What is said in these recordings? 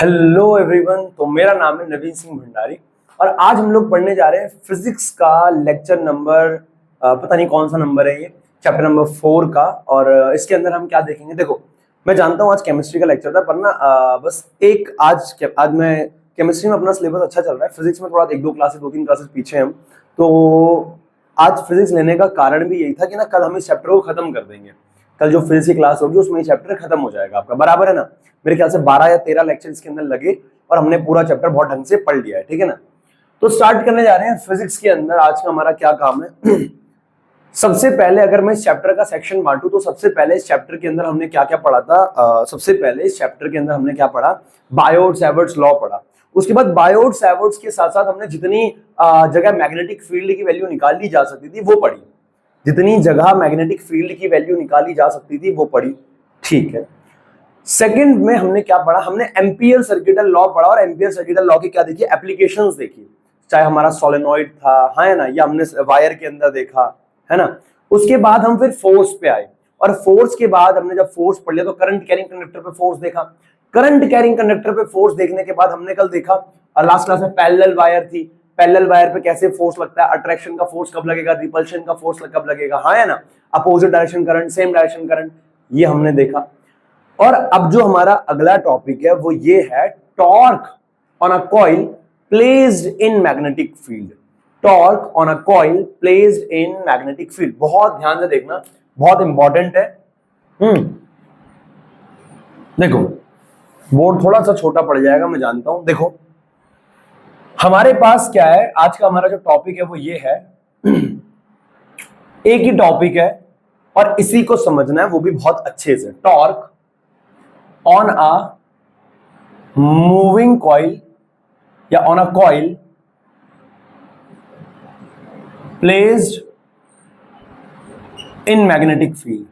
Hello everyone. तो मेरा नाम है नवीन सिंह भंडारी और आज हम लोग पढ़ने जा रहे हैं फिजिक्स का लेक्चर नंबर पता नहीं कौन सा नंबर है ये, चैप्टर नंबर 4 का। और इसके अंदर हम क्या देखेंगे, देखो मैं जानता हूँ आज केमिस्ट्री का लेक्चर था, पर ना बस एक आज मैं केमिस्ट्री में अपना सिलेबस अच्छा चल रहा है, फिजिक्स में थोड़ा एक दो तीन क्लासेस पीछे हम। तो आज फिजिक्स लेने का कारण भी यही था कि ना कल हम इस चैप्टर को खत्म कर देंगे। कल जो फिजिक्स की क्लास होगी उसमें ये चैप्टर खत्म हो जाएगा आपका, बराबर है ना। मेरे ख्याल से 12 या 13 लेक्चर इसके अंदर लगे और हमने पूरा चैप्टर बहुत ढंग से पढ़ लिया है, ठीक है ना। तो स्टार्ट करने जा रहे हैं फिजिक्स के अंदर। आज का हमारा क्या काम है सबसे पहले अगर मैं इस चैप्टर का सेक्शन बांटू तो सबसे पहले इस चैप्टर के अंदर हमने क्या क्या पढ़ा था। सबसे पहले इस चैप्टर के अंदर हमने क्या पढ़ा, बायोट-सैवर्ट्स लॉ पढ़ा। उसके बाद बायोट-सैवर्ट्स के साथ साथ हमने जितनी जगह मैग्नेटिक फील्ड की वैल्यू निकाली जा सकती थी वो पढ़ी, जितनी जगह मैग्नेटिक फील्ड की वैल्यू निकाली जा सकती थी वो पढ़ी, ठीक है। सेकंड में हमने क्या पढ़ा, हमने एम्पियर सर्किटल लॉ पढ़ा और एम्पियर सर्किटल लॉ की क्या देखी, एप्लीकेशंस देखी। चाहे हमारा सोलेनॉइड था, हाँ है ना, या हमने वायर के अंदर देखा, है ना। उसके बाद हम फिर फोर्स पे आए और फोर्स के बाद हमने जब फोर्स पढ़ लिया तो करंट कैरिंग कंडक्टर पे फोर्स देखा। करंट कैरिंग कंडक्टर पे फोर्स देखने के बाद हमने कल देखा लास्ट क्लास में पैरेलल वायर थी, पैरेलल वायर पे कैसे फोर्स लगता है, अट्रैक्शन का फोर्स कब लगेगा, रिपल्शन का फोर्स कब लगेगा, हाँ है ना, opposite direction current, same direction current, ये हमने देखा। और अब जो हमारा अगला टॉपिक है वो ये है torque on a coil placed in magnetic field. Torque on a coil placed in magnetic field, बहुत ध्यान से देखना, बहुत इंपॉर्टेंट है। देखो बोर्ड थोड़ा सा छोटा पड़ जाएगा मैं जानता हूं। देखो हमारे पास क्या है, आज का हमारा जो टॉपिक है वो ये है एक ही टॉपिक है और इसी को समझना है वो भी बहुत अच्छे से। Torque on a moving coil या on a coil placed in magnetic field।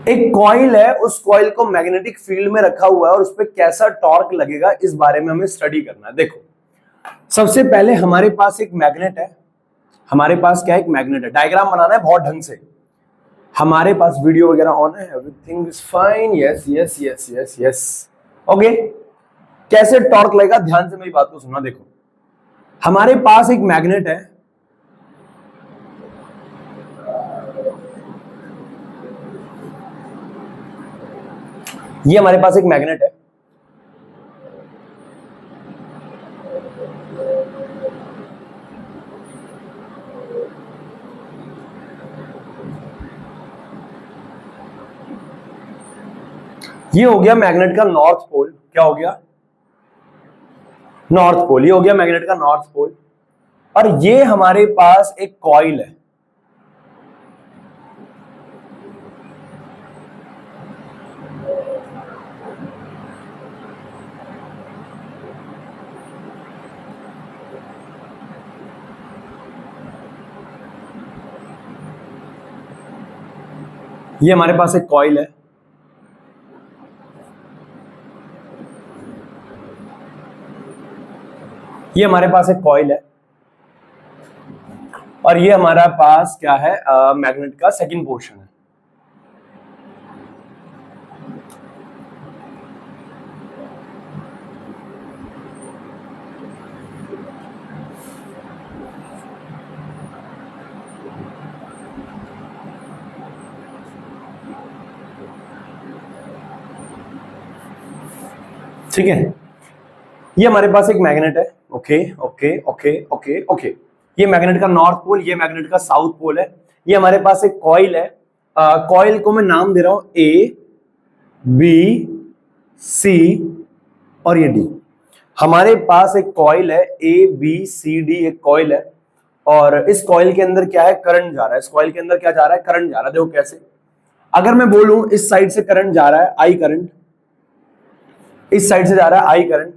एक कॉइल है, उस कॉइल को मैग्नेटिक फील्ड में रखा हुआ है और उस पर कैसा टॉर्क लगेगा इस बारे में हमें स्टडी करना है। देखो सबसे पहले हमारे पास एक मैग्नेट है, हमारे पास क्या है, एक मैग्नेट है। डायग्राम बनाना है बहुत ढंग से, हमारे पास वीडियो वगैरह ऑन है, everything is fine, yes yes yes yes yes, okay. कैसे टॉर्क लगेगा, ध्यान से मेरी बात को सुनना। देखो हमारे पास एक मैग्नेट है, ये हमारे पास एक मैग्नेट है, ये हो गया मैग्नेट का नॉर्थ पोल। क्या हो गया, नॉर्थ पोल, ये हो गया मैग्नेट का नॉर्थ पोल। और ये हमारे पास एक कॉइल है, ये हमारे पास एक कॉइल है, ये हमारे पास एक कॉइल है और ये हमारा पास क्या है, मैग्नेट का सेकंड पोर्शन है। ठीक है, ये हमारे पास एक मैग्नेट है, okay okay okay okay okay. ये मैग्नेट का नॉर्थ पोल, ये मैग्नेट का साउथ पोल है। ये हमारे पास एक कॉइल है, कॉइल को मैं नाम दे रहा हूं ए बी सी और ये डी। हमारे पास एक कॉइल है, ए बी सी डी, एक कॉइल है और इस कॉइल के अंदर क्या है, करंट जा रहा है। इस कॉइल के अंदर क्या जा रहा है, करंट जा रहा है। देखो कैसे, अगर मैं बोलूं इस साइड से करंट जा रहा है, आई करंट, इस साइड से जा रहा है आई करंट,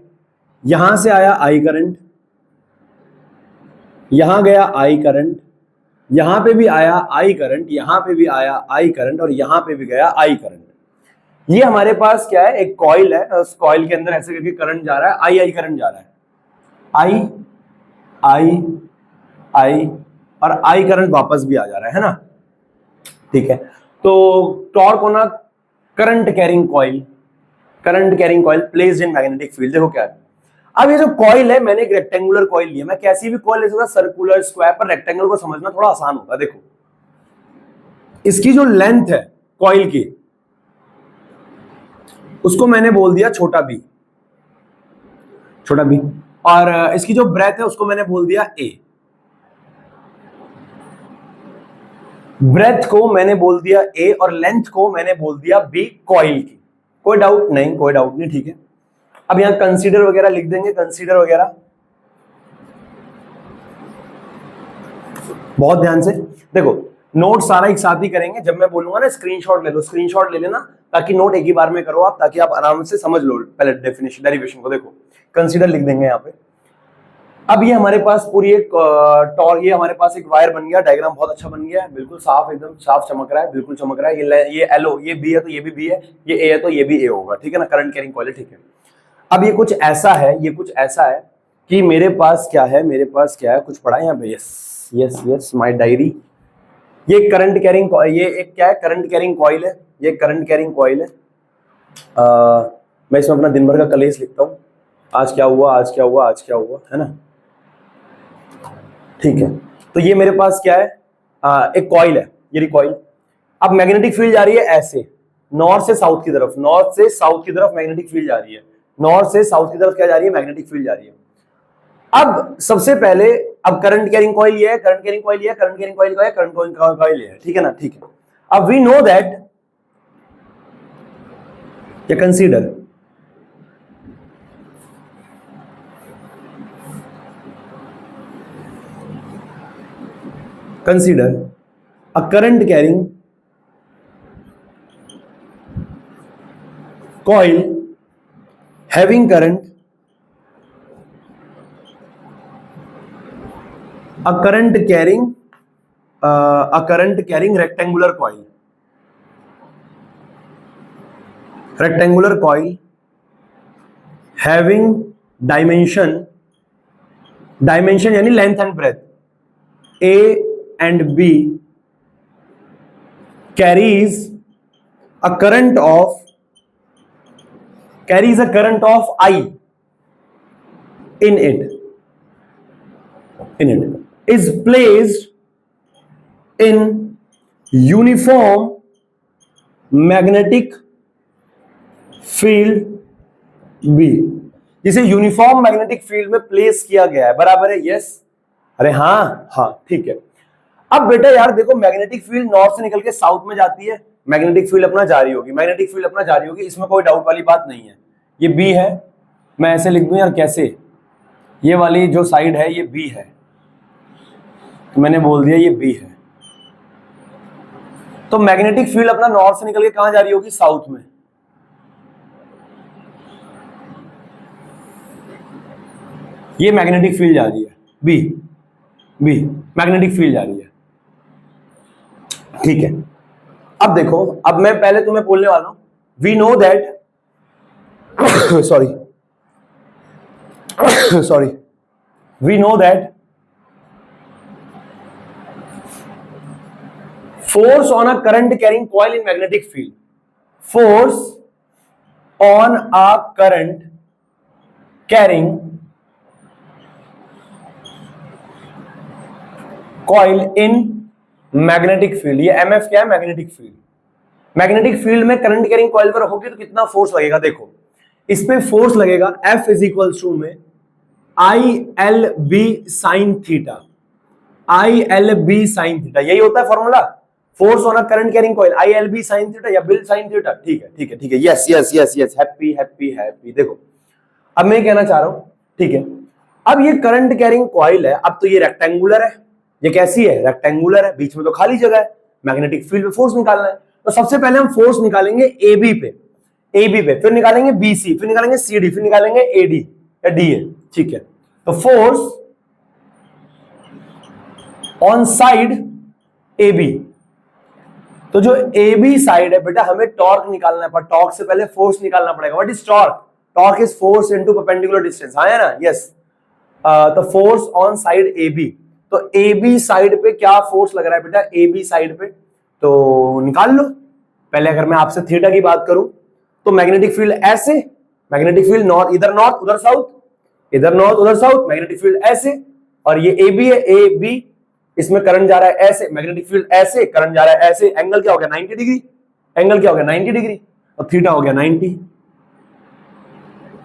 यहां से आया आई करंट, यहां गया आई करंट, यहां पे भी आया आई करंट, यहां पे भी आया आई करंट और यहां पे भी गया आई करंट। ये हमारे पास क्या है, एक कॉइल है, उस कॉइल के अंदर ऐसे करके करंट जा रहा है, आई आई करंट जा रहा है, आई आई आई और आई करंट वापस भी आ जा रहा है ना, ठीक है। तो torque on a current carrying coil placed in magnetic field. देखो क्या है, अब ये जो कॉइल है, मैंने एक रेक्टेंगुलर कॉइल लिया, मैं कैसी भी कॉइल ले सकता, सर्कुलर, स्क्वायर, पर रेक्टेंगल को समझना थोड़ा आसान होगा। देखो इसकी जो लेंथ है कॉइल की, उसको मैंने बोल दिया छोटा बी, और इसकी जो ब्रेथ है उसको मैंने बोल दिया ए। ब्रेथ को मैंने बोल दिया ए और लेंथ को मैंने बोल दिया बी कॉइल की। कोई डाउट नहीं, ठीक है। अब यहां कंसीडर वगैरह लिख देंगे, कंसीडर वगैरह बहुत ध्यान से देखो। नोट सारा एक साथ ही करेंगे, जब मैं बोलूंगा ना स्क्रीनशॉट ले लो, स्क्रीनशॉट ले लेना, ताकि नोट एक ही बार में करो आप, ताकि आप आराम से समझ लो पहले डेफिनेशन डेरिवेशन को। देखो कंसीडर लिख देंगे यहाँ पे। अब ये हमारे पास पूरी एक ये हमारे पास एक वायर बन गया, डायग्राम बहुत अच्छा बन गया है, बिल्कुल साफ, एकदम साफ चमक रहा है, बिल्कुल चमक रहा है। ये एलो, ये बी है तो ये भी बी है, ये ए है तो ये भी ए होगा, ठीक है ना, करंट कैरिंग कॉइल, ठीक है। अब ये कुछ ऐसा है कि मेरे पास क्या है, कुछ पढ़ा है यहाँ पे, यस माय डायरी। ये करंट कैरिंग, ये एक क्या है, करंट कैरिंग कॉइल है, ये करंट कैरिंग कॉइल है। मैं इसमें अपना दिन भर का कलेश लिखता हूँ, आज क्या हुआ, है ना, ठीक है। तो ये मेरे पास क्या है, एक कॉइल है, ये कॉइल। अब मैग्नेटिक फील्ड जा रही है ऐसे, नॉर्थ से साउथ की तरफ मैग्नेटिक फील्ड जा रही है, नॉर्थ से साउथ की तरफ क्या जा रही है, मैग्नेटिक फील्ड जा रही है। अब सबसे पहले, अब करंट कैरिंग कॉइल ये है, करंट कैरिंग कॉइल है, ठीक है ना, ठीक है। अब वी नो दैट, ये consider a current carrying coil having current, a current carrying rectangular coil having dimension यानी length and breadth A and B carries a current of I in it is placed in uniform magnetic field B, जिसे uniform magnetic field में place किया गया है, बराबर है, yes, अरे हाँ, ठीक है। अब बेटा यार देखो, मैग्नेटिक फील्ड नॉर्थ से निकल के साउथ में जाती है, मैग्नेटिक फील्ड अपना जारी होगी, इसमें कोई डाउट वाली बात नहीं है। ये बी है, मैं ऐसे लिख दूं यार, कैसे, ये वाली जो साइड है ये बी है, तो मैंने बोल दिया ये बी है। तो मैग्नेटिक फील्ड अपना नॉर्थ से निकल के कहां जारी होगी, साउथ में। ये मैग्नेटिक फील्ड जा रही है, बी मैग्नेटिक फील्ड जा रही है, ठीक है। अब देखो, अब मैं पहले तुम्हें बोलने वाला हूं, we know that we know that force on a current carrying coil in magnetic field, force on a current carrying coil in magnetic field, ये MF क्या है, मैग्नेटिक फील्ड। मैग्नेटिक फील्ड में करंट कैरिंग कॉइल पर रखोगे तो कितना force लगेगा, देखो इस पे फोर्स लगेगा F इज इक्वल टू में ILB साइन थीटा, यही होता है formula, force on a current carrying coil, ILB sine theta या बिल साइन थीटा, ठीक है, यस, हैप्पी। देखो अब मैं कहना चाह रहा हूं, ठीक है, अब ये करंट कैरिंग कॉइल है, अब तो ये रेक्टेंगुलर है, ये कैसी है, रेक्टेंगुलर है, बीच में तो खाली जगह है, मैग्नेटिक फील्ड पे फोर्स निकालना है, तो सबसे पहले हम फोर्स निकालेंगे AB पे, फिर निकालेंगे BC, फिर निकालेंगे CD, फिर निकालेंगे AD या DA, ठीक है। तो फोर्स ऑन साइड AB, तो जो AB साइड है बेटा, हमें टॉर्क निकालना है, पर टॉर्क से पहले फोर्स निकालना पड़ेगा। What is torque? Torque is force into perpendicular distance, हाँ है ना, यस। तो फोर्स ऑन साइड AB, तो AB साइड पे क्या फोर्स लग रहा है बेटा, AB साइड पे, तो निकाल लो। पहले अगर मैं आपसे थीटा की बात करूं तो मैग्नेटिक फील्ड ऐसे, मैग्नेटिक फील्ड नॉर्थ उधर साउथ, इधर नॉर्थ उधर साउथ, मैग्नेटिक फील्ड ऐसे, और ये ए बी है, ए बी, इसमें करंट जा रहा है ऐसे, मैग्नेटिक फील्ड ऐसे, करंट जा रहा है ऐसे, एंगल क्या हो गया 90 डिग्री, एंगल क्या हो गया 90 डिग्री, और थीटा हो गया 90,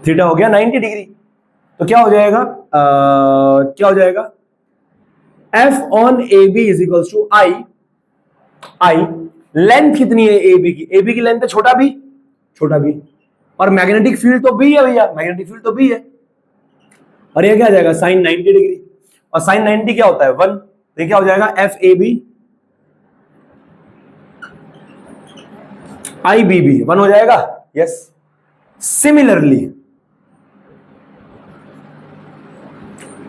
थीटा हो गया 90 डिग्री। तो क्या हो जाएगा, क्या हो जाएगा, F on A B is equals to I, I length कितनी है ए बी की, ए बी की लेंथ है छोटा बी, छोटा बी, और मैग्नेटिक फील्ड तो बी है भैया, मैग्नेटिक फील्ड तो बी है, और ये क्या आ जाएगा साइन 90 डिग्री, और साइन 90 क्या होता है 1, तो क्या हो जाएगा F A B I B B 1 हो जाएगा, यस। सिमिलरली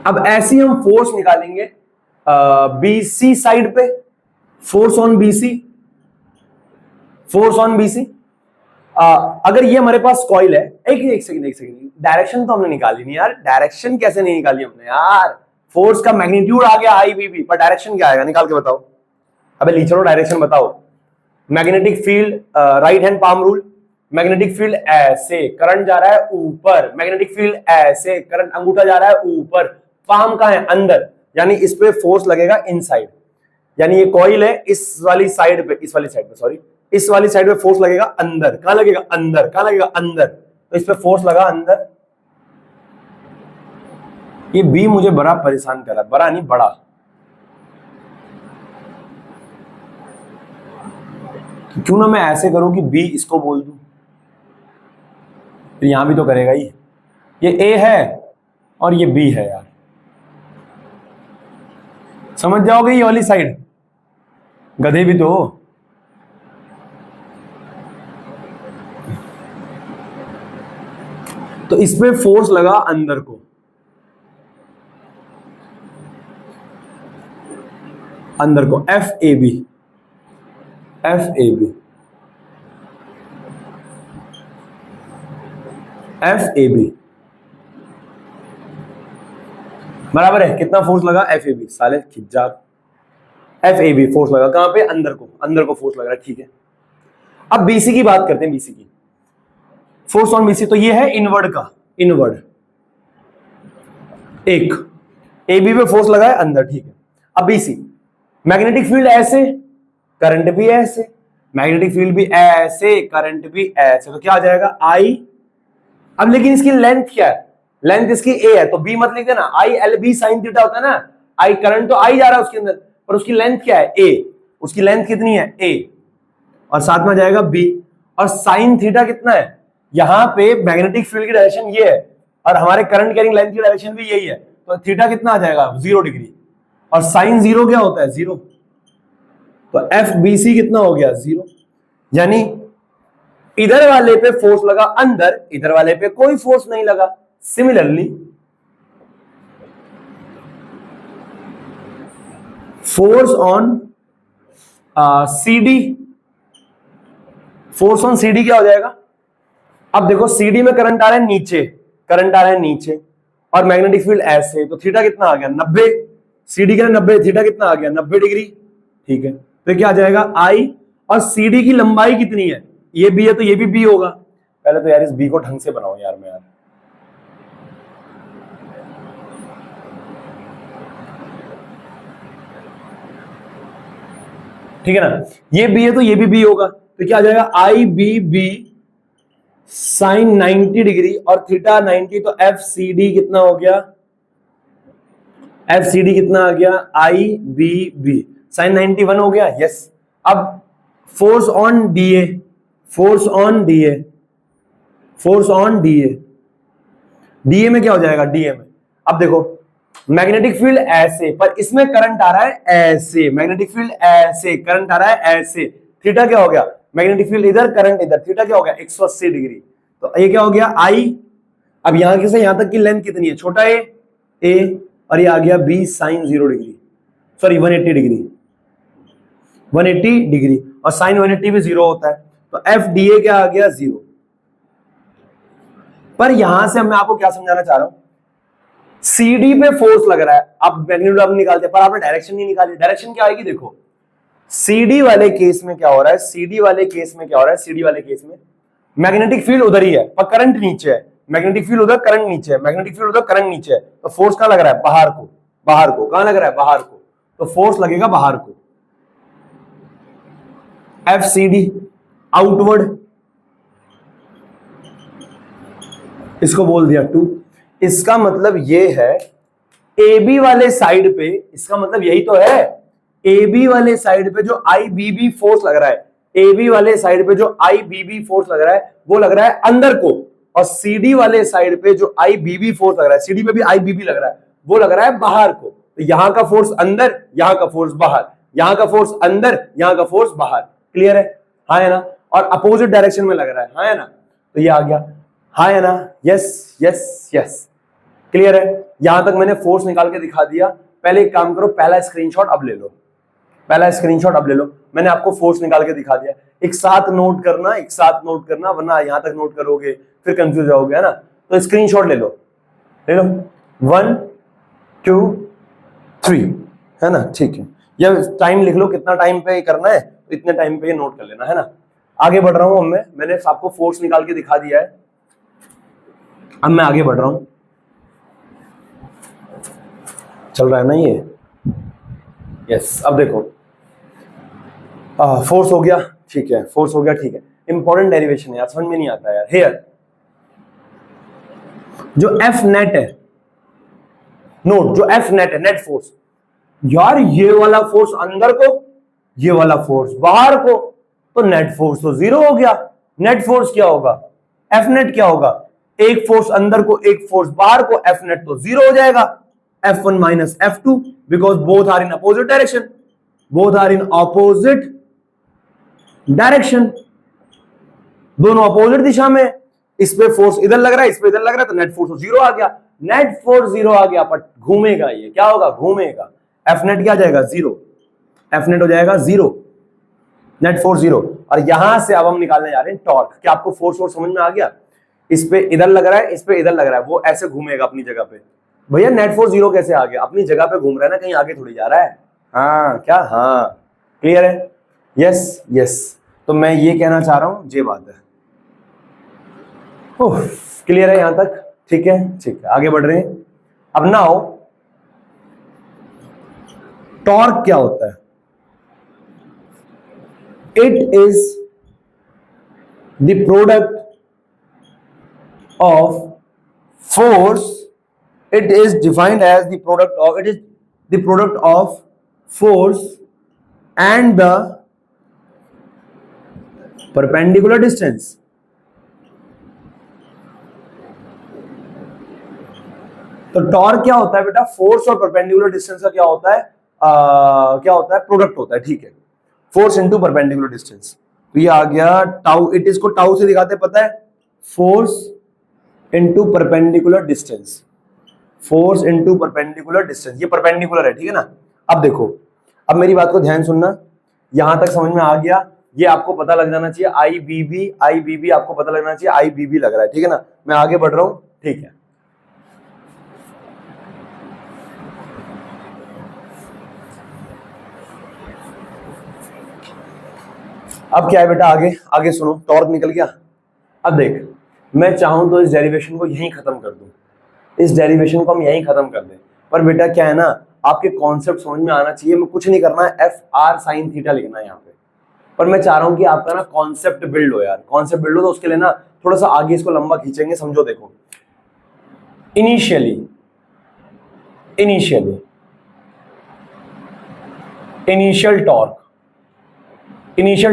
अब ऐसी हम फोर्स निकालेंगे बीसी साइड पे, force on BC, force on BC. अगर ये हमारे पास कॉइल है, एक सेकंड, डायरेक्शन तो हमने निकाली नहीं यार, डायरेक्शन कैसे नहीं निकाली हमने यार, फोर्स का मैग्नीट्यूड आ गया आई बी बी, पर डायरेक्शन क्या आएगा निकाल के बताओ, अबे ली चलो डायरेक्शन बताओ। Magnetic field right hand palm rule, magnetic field ऐसे, करंट जा रहा है ऊपर, मैग्नेटिक फील्ड ऐसे, करंट अंगूठा जा रहा है ऊपर, पाम का है अंदर, यानी इस पे फोर्स लगेगा इनसाइड, यानी ये कॉइल है इस वाली साइड पे, इस वाली साइड पे सॉरी, इस वाली साइड पे फोर्स लगेगा अंदर, कहां लगेगा अंदर, कहां लगेगा अंदर, तो इस पे फोर्स लगा अंदर। ये बी मुझे बड़ा परेशान कर रहा है, बड़ा नहीं बड़ा, क्यों ना मैं ऐसे करूं कि बी इसको बोल दूं, फिर यहां भी तो करेगा ही, ये ए है और ये बी है यार, समझ जाओगे ये वाली साइड, गधे भी तो हो। तो इसमें फोर्स लगा अंदर को, अंदर को, F A B, F A B, F A B बराबर है कितना फोर्स लगा एफ ए बी, साले खिज्जा, एफ ए बी फोर्स लगा कहां पे अंदर को, अंदर को फोर्स लग रहा है, ठीक है। अब बीसी की बात करते हैं, बीसी की फोर्स ऑन बीसी, तो ये है इनवर्ड का, इनवर्ड एक, ए बी पे फोर्स लगा है अंदर, ठीक है। अब बीसी, मैग्नेटिक फील्ड ऐसे, करंट भी ऐसे, मैग्नेटिक फील्ड भी ऐसे, करंट भी ऐसे, तो क्या आ जाएगा आई, अब लेकिन इसकी लेंथ क्या है, लेंथ इसकी ए है, तो बी मत लिख देना, I L B sine theta होता है ना, आई करंट तो आई जा रहा है उसके अंदर, पर उसकी लेंथ क्या है ए, उसकी लेंथ कितनी है ए, और साथ में जाएगा बी, और साइन थीटा कितना है, यहां पे मैग्नेटिक फील्ड की डायरेक्शन ये है और हमारे करंट कैरिंग लाइन की डायरेक्शन भी यही है, तो थीटा कितना आ जाएगा 0 डिग्री, और साइन 0 क्या होता है 0, तो एफ बी सी कितना हो गया 0, यानी इधर वाले पे फोर्स लगा अंदर, इधर वाले पे कोई फोर्स नहीं लगा। Similarly force on CD, force on CD क्या हो जाएगा, अब देखो सीडी में करंट आ रहा है नीचे, करंट आ रहा है नीचे, और मैग्नेटिक फील्ड ऐसे, तो थीटा कितना आ गया 90, सीडी का 90, थीटा कितना आ गया 90 डिग्री, ठीक है। तो क्या आ जाएगा आई, और सीडी की लंबाई कितनी है, ये बी है तो ये भी बी होगा, पहले तो यार इस बी को ढंग से बनाओ यार मैं यार, ठीक है ना, ये बी है तो ये भी बी होगा, तो क्या आ जाएगा आई बी बी साइन 90 डिग्री और थीटा 90, तो एफ सी डी कितना हो गया, एफ सी डी कितना आ गया आई बी बी साइन 91 हो गया, यस। अब force on DA, force on DA, force on DA, DA में क्या हो जाएगा, डीए में अब देखो मैग्नेटिक फील्ड ऐसे, पर इसमें करंट आ रहा है ऐसे, मैग्नेटिक फील्ड ऐसे, करंट आ रहा है ऐसे, थीटा क्या हो गया, मैग्नेटिक फील्ड इधर, करंट इधर, थीटा क्या हो गया 180 डिग्री, तो ये क्या हो गया आई, अब यहां से यहां तक की लेंथ कितनी है, छोटा ए, और ये आ गया B sine 0 degree, sorry 180 degree, 180 degree, और साइन 180 भी 0 होता है, तो एफ डी ए क्या आ गया 0। पर यहां से मैं आपको क्या समझाना चाह रहा हूं, सीडी पे फोर्स लग रहा है, आप मैग्नीट्यूड आप निकालते हैं, पर आपने डायरेक्शन नहीं निकाली, डायरेक्शन क्या आएगी देखो, सीडी वाले केस में क्या हो रहा है, सीडी वाले केस में क्या हो रहा है, सीडी वाले केस में मैग्नेटिक फील्ड उधर ही है पर करंट नीचे है, मैग्नेटिक फील्ड उधर करंट नीचे है, मैग्नेटिक फील्ड उधर करंट नीचे है, तो फोर्स कहां लग रहा है, बाहर को, बाहर को, कहां लग रहा है, बाहर को, तो फोर्स लगेगा बाहर को, एफ सी डी आउटवर्ड, इसको बोल दिया 2। इसका मतलब ये है ए बी वाले साइड पे, इसका मतलब यही तो है, ए बी वाले साइड पे जो आई बी बी फोर्स लग रहा है, ए बी वाले साइड पे जो आई बी बी फोर्स लग रहा है वो लग रहा है अंदर को, और सीडी वाले साइड पे जो आई बी बी फोर्स लग रहा है, सीडी पे भी आई बी बी लग रहा है, वो लग रहा है बाहर को। तो यहां का फोर्स अंदर, यहां का फोर्स बाहर, यहां का फोर्स अंदर, यहां का फोर्स बाहर। क्लियर है, हाँ है ना, और अपोजिट डायरेक्शन में लग रहा है, हाँ है ना, तो ये आ गया, हाँ है ना, यस यस यस, क्लियर है। यहां तक मैंने फोर्स निकाल के दिखा दिया। पहले एक काम करो, पहला स्क्रीनशॉट अब ले लो, पहला स्क्रीनशॉट अब ले लो, मैंने आपको फोर्स निकाल के दिखा दिया। एक साथ नोट करना, एक साथ नोट करना, वरना यहां तक नोट करोगे फिर कंफ्यूज होगे, है ना। तो स्क्रीनशॉट ले लो, ले लो, 1 2 3, है ना, ठीक है। या टाइम लिख लो, कितना टाइम पे करना है, तो इतने टाइम पे नोट कर लेना, है ना। आगे बढ़ रहा हूं मैंने आपको फोर्स निकाल के दिखा दिया है, अब मैं आगे बढ़ रहा हूं, चल रहा है ना ये, यस। अब देखो, फोर्स हो गया, ठीक है, फोर्स हो गया, ठीक है। इंपॉर्टेंट डेरिवेशन है यार, समझ में नहीं आता यार। हेयर जो एफ नेट है, नोट, जो एफ नेट है, नेट फोर्स, यार ये वाला फोर्स अंदर को, ये वाला फोर्स बाहर को, तो नेट फोर्स तो 0 हो गया। नेट फोर्स क्या होगा, एफ नेट क्या होगा, एक फोर्स अंदर को एक फोर्स बाहर को, एफ नेट तो 0 हो जाएगा, F1 minus F2 because both are in opposite direction, both are in opposite direction, दोनों अपोजिट दिशा में, इस पे फोर्स इधर लग रहा है, इस पे इधर लग रहा है, तो नेट फोर्स 0 आ गया, नेट फोर्स 0 आ गया, पर घूमेगा, ये क्या होगा, घूमेगा, एफ नेट क्या जाएगा, 0, एफ नेट हो जाएगा 0, नेट फोर्स 0। और यहां से अब हम निकालने जा रहे हैं टॉर्क। क्या आपको फोर्स समझ में आ गया, इस पे इधर लग रहा है, इस पे इधर लग रहा है, वो ऐसे घूमेगा अपनी जगह पे। भैया नेट फोर्स 0 कैसे आ गया, अपनी जगह पे घूम रहा है ना, कहीं आगे थोड़ी जा रहा है, हाँ क्या, हाँ क्लियर है, यस यस। तो मैं ये कहना चाह रहा हूं, ये बात है, क्लियर है यहां तक, ठीक है, ठीक है, आगे बढ़ रहे हैं। अब नाउ टॉर्क क्या होता है, it is the product of force, it is defined as the product of, it is the product of force and the perpendicular distance। तो टॉर्क क्या होता है बेटा, फोर्स और परपेंडिकुलर डिस्टेंस का क्या होता है, क्या होता है, प्रोडक्ट होता है, ठीक है, फोर्स इंटू परपेंडिकुलर डिस्टेंस। तो ये आ गया टाउ, इट इसको टाउ से दिखाते हैं, पता है, force into perpendicular distance, force into perpendicular distance, ये परपेंडिकुलर है, ठीक है ना। अब देखो, अब मेरी बात को ध्यान सुनना, यहां तक समझ में आ गया, ये आपको पता लग जाना चाहिए, आई बी बी आपको पता लगना चाहिए, आई बी बी लग रहा है, ठीक है ना। मैं आगे बढ़ रहा हूं, ठीक है। अब क्या है बेटा, आगे आगे सुनो, टॉर्क निकल गया। अब देख, मैं चाहूं तो इस डेरिवेशन को यहीं खत्म कर दूं, इस डेरिवेशन को हम यहीं खत्म कर दें, पर बेटा क्या है ना, आपके कॉन्सेप्ट समझ में आना चाहिए। मैं कुछ नहीं करना है, एफ आर साइन थीटा लिखना है यहाँ पे, पर मैं चाह रहा हूं कि आपका ना कॉन्सेप्ट बिल्ड हो यार, कॉन्सेप्ट बिल्ड हो, तो उसके लिए ना थोड़ा सा आगे इसको लंबा खींचेंगे। समझो, देखो, इनिशियली इनिशियल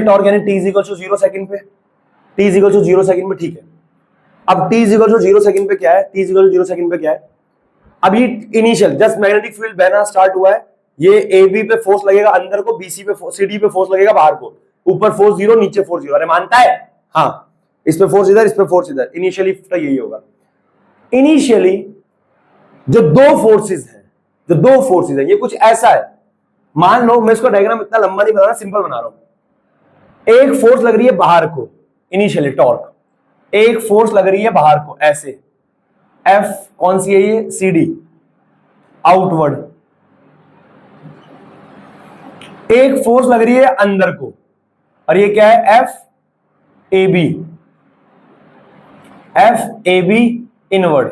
टॉर्क यानी t इक्वल टू 0 सेकंड पे, t इक्वल टू 0 सेकंड पे, ठीक है। अब t इक्वल टू 0 सेकंड पे क्या है, t इक्वल टू 0 सेकंड पे क्या है, अब ये इनिशियल जस्ट मैग्नेटिक फील्ड बहना स्टार्ट हुआ है, ये ए बी पे फोर्स लगेगा अंदर को, बीसी पे सीडी पे फोर्स लगेगा बाहर को, ऊपर फोर्स 0 नीचे फोर्स 0, अरे मानता है, हाँ, इस पे फोर्स इधर, इस पे फोर्स इधर, इनिशियली यही होगा। इनिशियली जो दो फोर्सेज हैं, ये कुछ ऐसा है, मान लो, मैं इसको डायग्राम इतना लंबा नहीं बना रहा, सिंपल बना रहा हूं। एक फोर्स लग रही है बाहर को, इनिशियली टॉर्क, एक फोर्स लग रही है बाहर को ऐसे, एफ कौन सी है ये, सी डी, आउटवर्ड। एक फोर्स लग रही है अंदर को, और ये क्या है, F A B, F A B inward,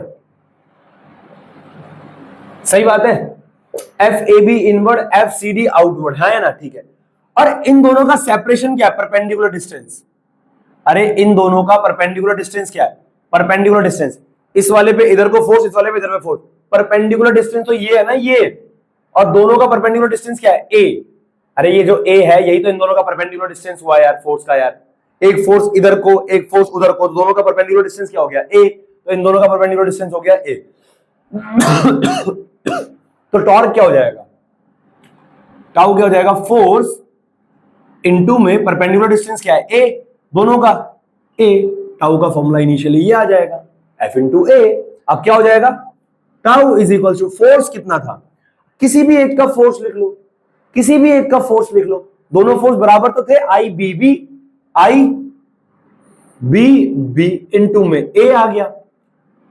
सही बात है, F A B inward, F C D outward, है ना, ठीक है। और इन दोनों का सेपरेशन क्या है, परपेंडिकुलर डिस्टेंस। अरे इन दोनों का परपेंडिकुलर डिस्टेंस क्या है, परपेंडिकुलर डिस्टेंस, इस वाले पे इधर को फोर्स, इस वाले पे इधर पे फोर्स, परपेंडिकुलर डिस्टेंस तो ये है ना ये, और दोनों का परपेंडिकुलर डिस्टेंस क्या है, ए। अरे ये जो ए है यही तो इन दोनों का परपेंडिकुलर डिस्टेंस हुआ यार, फोर्स का यार, एक फोर्स इधर को एक फोर्स उधर को, दोनों का परपेंडिकुलर डिस्टेंस क्या हो गया, ए, तो इन दोनों का परपेंडिकुलर डिस्टेंस हो गया ए। तो टॉर्क क्या हो जाएगा, टाउ क्या हो जाएगा, फोर्स इनटू में परपेंडिकुलर डिस्टेंस क्या है, ए, दोनों का ए, टाउ का फॉर्मूला इनिशियली ये आ जाएगा, एफ इंटू ए। अब क्या हो जाएगा, tau is equal to force कितना था, किसी भी एक का फोर्स लिख लो, किसी भी एक का फोर्स लिख लो, दोनों फोर्स बराबर तो थे, आई B B, I B B into में ए आ गया।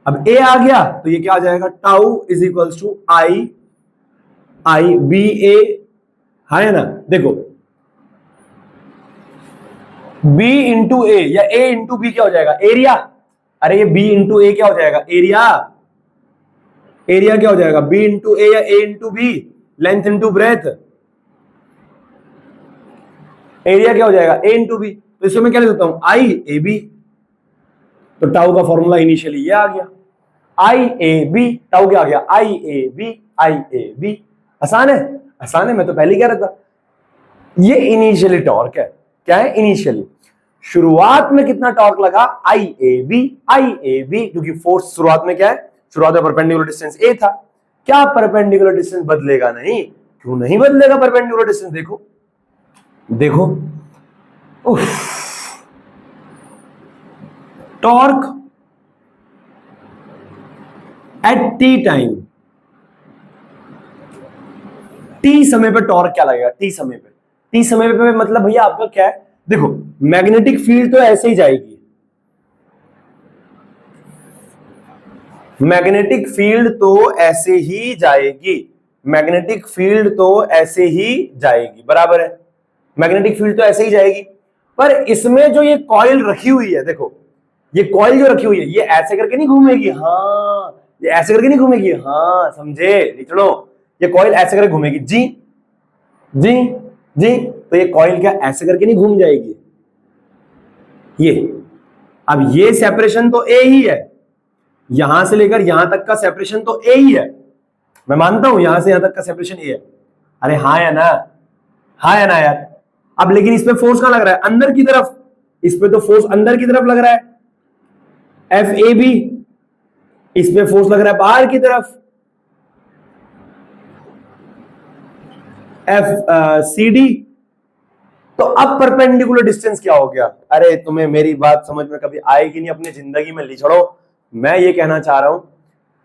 अब ए आ गया तो ये क्या आ जाएगा, tau is equal to I I B A, है ना, देखो बी इंटू ए या ए इंटू बी क्या हो जाएगा, एरिया। अरे ये बी इंटू ए क्या हो जाएगा, एरिया, एरिया क्या हो जाएगा, बी इंटू ए या A into B, length into breadth, area क्या हो जाएगा, ए इंटू बी। तो इसमें मैं क्या लिख देता हूं, आई ए बी, तो टाउ का फॉर्मूला इनिशियली ये आ गया, आई ए बी, टाउ क्या आ गया, आई A B, I A B. आसान है, आसान है, मैं तो पहले ही कह रहा था। ये इनिशियली टॉर्क है, क्या है, इनिशियली शुरुआत में कितना टॉर्क लगा, I A B, I A B, क्योंकि फोर्स शुरुआत में क्या है, शुरुआत में परपेंडिकुलर डिस्टेंस ए था। क्या परपेंडिकुलर डिस्टेंस बदलेगा नहीं, क्यों नहीं बदलेगा परपेंडिकुलर डिस्टेंस, देखो देखो, torque eight T time, T समय पे टॉर्क क्या लगेगा, टी समय पे, टी समय पे मतलब भैया आपका क्या है, देखो मैग्नेटिक फील्ड तो ऐसे ही जाएगी, मैग्नेटिक फील्ड तो ऐसे ही जाएगी, मैग्नेटिक फील्ड तो ऐसे ही जाएगी, बराबर है, मैग्नेटिक फील्ड तो ऐसे ही जाएगी। पर इसमें जो ये कॉइल रखी हुई है, देखो ये कॉइल जो रखी हुई है, ये ऐसे करके नहीं घूमेगी, हाँ ये ऐसे करके नहीं घूमेगी, हाँ समझे लिखो, ये कॉइल ऐसे करके घूमेगी, जी जी जी, तो ये कॉइल क्या ऐसे करके नहीं घूम जाएगी, ये, अब ये सेपरेशन तो ए ही है, यहां से लेकर यहां तक का सेपरेशन तो ए ही है, मैं मानता हूं यहां से यहां तक का सेपरेशन ए है, अरे हाँ या ना, हाँ या ना यार। अब लेकिन इसमें फोर्स कहां लग रहा है, अंदर की तरफ, इस पे तो फोर्स अंदर की तरफ लग रहा है, एफ ए बी, इसमें फोर्स लग रहा है बाहर की तरफ, एफ सी डी। तो अब परपेंडिकुलर डिस्टेंस क्या हो गया, अरे तुम्हें मेरी बात समझ में कभी आएगी नहीं अपनी जिंदगी में, ली छोड़ो। मैं ये कहना चाह रहा हूं,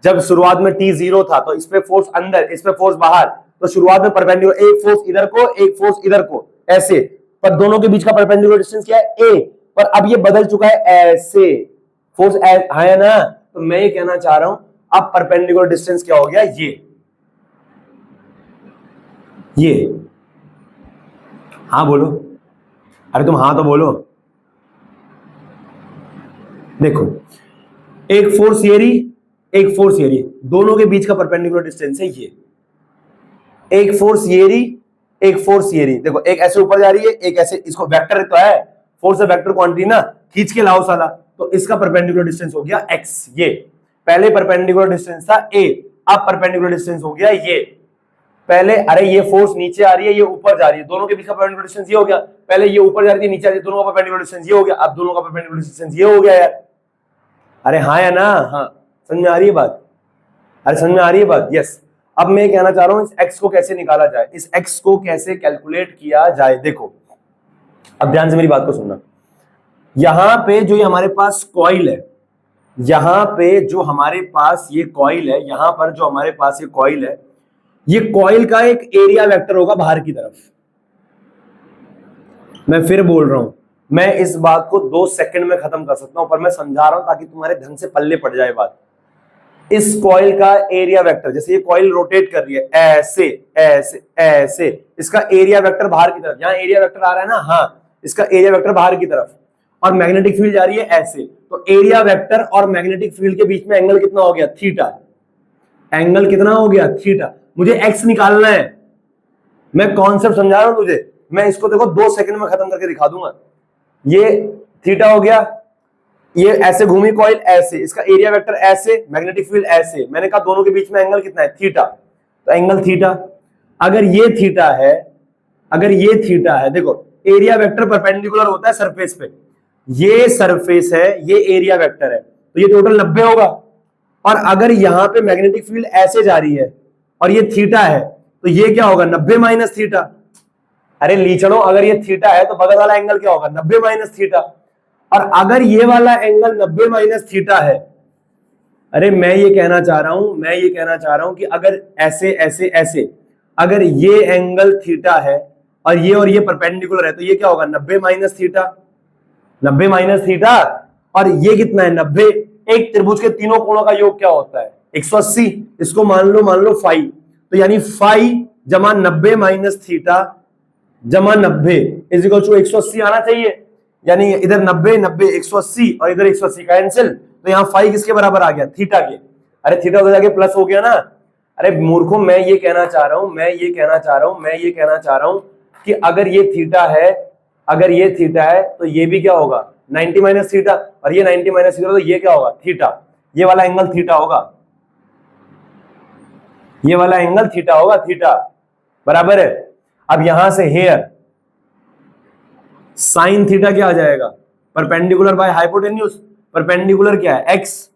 जब शुरुआत में टी जीरो था तो इस पे फोर्स अंदर, इस पे फोर्स बाहर, तो शुरुआत में परपेंडिकुलर, एक फोर्स इधर को एक फोर्स इधर को ऐसे, पर दोनों के बीच का परपेंडिकुलर डिस्टेंस क्या है, ए, पर अब ये बदल चुका है ऐसे, फोर्स है ना, तो मैं ये कहना चाह रहा हूं अब परपेंडिकुलर डिस्टेंस क्या हो गया, ये हाँ बोलो, अरे तुम हाँ तो बोलो, देखो एक फोर्स ये रही, एक फोर्स ये रही, दोनों के बीच का परपेंडिकुलर डिस्टेंस है ये, एक फोर्स ये रही, एक फोर्स ये रही, देखो एक ऐसे ऊपर जा रही है, एक ऐसे, इसको वेक्टर तो है, फोर्स है वेक्टर क्वांटिटी ना, खींच के लाओ साला, तो इसका परपेंडिकुलर डिस्टेंस हो गया एक्स, ये पहले परपेंडिकुलर डिस्टेंस था ए, अब परपेंडिकुलर डिस्टेंस हो गया ये, पहले अरे ये फोर्स नीचे आ रही है, ये ऊपर जा रही है, दोनों के बीच का परपेंडिकुलर डिस्टेंस ये हो गया, पहले ये ऊपर जा रही थी नीचे आ रही है, दोनों का परपेंडिकुलर डिस्टेंस ये हो गया, अब दोनों का परपेंडिकुलर डिस्टेंस ये हो गया यार, अरे हाँ या ना, हाँ समझ में आ रही है बात, अरे समझ में आ रही है बात, यस। अब मैं कहना चाह रहा हूं इस x को कैसे निकाला जाए, इस x को कैसे कैलकुलेट किया जाए, देखो अब ध्यान से मेरी बात को सुनना, यहां पे जो ये हमारे पास कॉइल है, यहां पे जो हमारे पास ये कॉइल है, यहां पर जो हमारे पास ये कॉइल है, ये कॉइल का एक एरिया वेक्टर होगा बाहर की तरफ, मैं फिर बोल रहा हूं, मैं इस बात को 2 सेकंड में खत्म कर सकता हूं, पर मैं समझा रहा हूं ताकि तुम्हारे ढंग से पल्ले पड़ जाए बात। इस कॉइल का एरिया वेक्टर, जैसे ये कॉइल रोटेट कर रही है ऐसे ऐसे ऐसे, इसका एरिया वेक्टर बाहर की तरफ, यहां एरिया वेक्टर आ रहा है ना, हाँ इसका एरिया वेक्टर बाहर की तरफ, और मैग्नेटिक फील्ड जा रही है ऐसे, तो एरिया वेक्टर और मैग्नेटिक फील्ड के बीच में एंगल कितना हो गया, थीटा। एंगल कितना हो गया, थीटा। मुझे एक्स निकालना है, मैं कॉन्सेप्ट समझा रहा हूं तुझे, मैं इसको देखो 2 सेकंड में खत्म करके दिखा दूंगा। ये थीटा हो गया, ये ऐसे घूमी कॉइल ऐसे, इसका एरिया वेक्टर ऐसे, मैग्नेटिक फील्ड ऐसे, मैंने कहा दोनों के बीच में एंगल कितना है, थीटा, तो एंगल थीटा। अगर ये थीटा है, अगर ये थीटा है, देखो एरिया वेक्टर परपेंडिकुलर होता है सरफेस पे, ये सरफेस है, ये एरिया वेक्टर है, तो ये टोटल 90 होगा। और अगर यहां पे मैग्नेटिक फील्ड ऐसे जा रही है और ये थीटा है, तो ये क्या होगा, 90 माइनस थीटा। अरे लीचड़ो, अगर ये थीटा है तो बगल वाला एंगल क्या होगा, 90 माइनस थीटा। और अगर ये वाला एंगल 90 माइनस थीटा है, अरे मैं ये कहना चाह रहा हूं कि अगर ऐसे ऐसे ऐसे, अगर ये एंगल थीटा है और ये परपेंडिकुलर है, तो ये क्या होगा, 90 माइनस थीटा, 90 माइनस थीटा, और ये कितना है, 90। एक त्रिभुज के तीनों कोणों का योग क्या होता है, 180। इसको मान लो फाई, तो यानी फाई जमा 90 माइनस थीटा जमा 90 इज इक्वल टू 180 आना चाहिए। यानी इधर 90 90 180 और इधर 180 कैंसिल, तो यहाँ फाई किसके बराबर आ गया, थीटा के। अरे थीटा उधर जाके प्लस हो गया ना। अरे मूर्खों, मैं ये कहना चाह रहा हूं कि अगर ये थीटा है, अगर ये थीटा है तो ये भी क्या होगा, 90 माइनस थीटा, और ये 90 माइनस थीटा, तो ये क्या होगा, थीटा। ये वाला एंगल थीटा होगा, ये वाला एंगल थीटा होगा, थीटा बराबर है। अब यहां से हेयर साइन थीटा क्या आ जाएगा, परपेंडिकुलर बाय हाइपोटेन्यूज। परपेंडिकुलर क्या है, एक्स,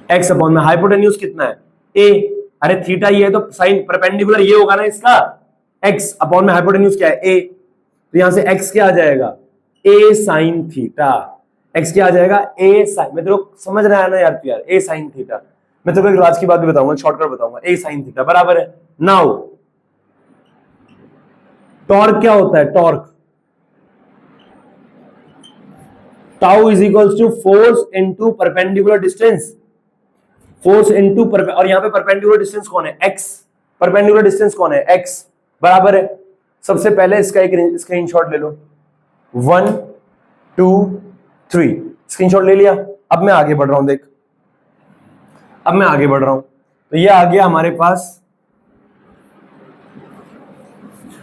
एक्स अपॉन में हाइपोटेन्यूज कितना है, ए। अरे थीटा ये है तो साइन परपेंडिकुलर ये होगा ना इसका, एक्स अपॉन में हाइपोटेन्यूज क्या है, ए। तो यहां से एक्स क्या आ जाएगा, ए साइन थीटा। एक्स क्या आ जाएगा, ए साइन, मैं तेरे को समझ रहा है ना यार, यार ए साइन थीटा। मैं तेरे को एक राज की बात भी बताऊंगा, शॉर्टकट बताऊंगा, ए साइन थीटा बराबर है। नाउ टॉर्क क्या होता है, torque tau is equals to force into perpendicular distance, force into और यहां पे परपेंडिकुलर डिस्टेंस कौन है, एक्स। परपेंडिकुलर डिस्टेंस कौन है, एक्स बराबर है। सबसे पहले इसका एक स्क्रीनशॉट ले लो, 1 2 3, स्क्रीनशॉट ले लिया। अब मैं आगे बढ़ रहा हूं, देख अब मैं आगे बढ़ रहा हूं, तो ये आ गया हमारे पास,